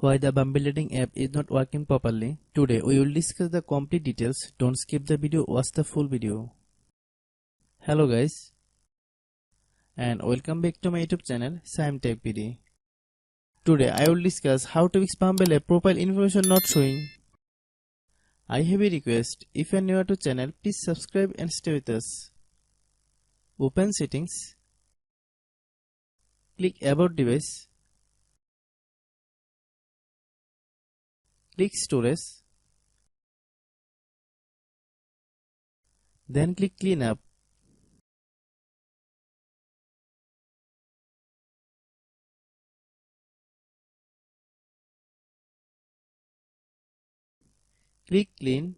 Why the Bumble dating app is not working properly. Today we will discuss the complete details. Don't skip the video, watch the full video. Hello guys, and welcome back to my YouTube channel Shaem Tech PD. Today I will discuss how to fix Bumble app profile information not showing. I have a request. If you are new to channel, please subscribe and stay with us. Open settings. Click about device. Click storage. Then click clean up. Click clean.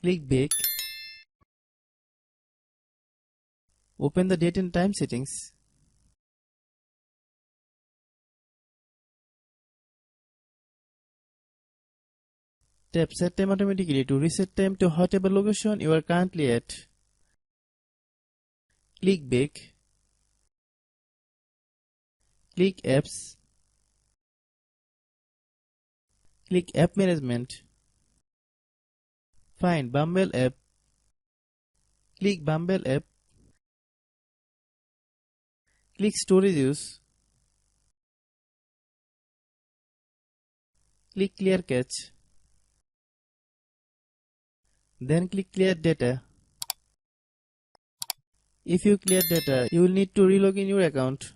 Click back. Open the date and time settings. Tap set time automatically to reset time to whatever location you are currently at. Click back. Click apps. Click app management. Find Bumble app. Click Bumble app. Click storage use. Click clear cache. Then click clear data. If you clear data, you will need to relog in your account.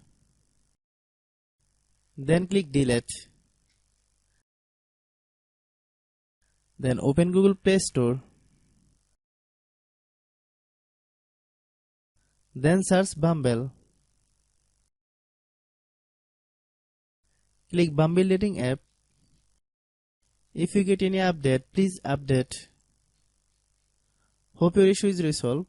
Then click delete. Then open Google Play Store. Then search Bumble. Click Bumble dating app. If you get any update, please update. Hope your issue is resolved.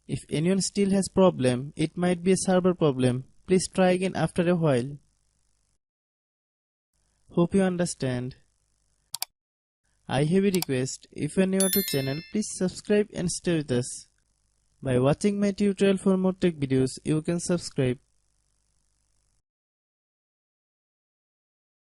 If anyone still has problem, it might be a server problem. Please try again after a while. Hope you understand. I have a request. If you are new to channel, please subscribe and stay with us. By watching my tutorial for more tech videos, you can subscribe.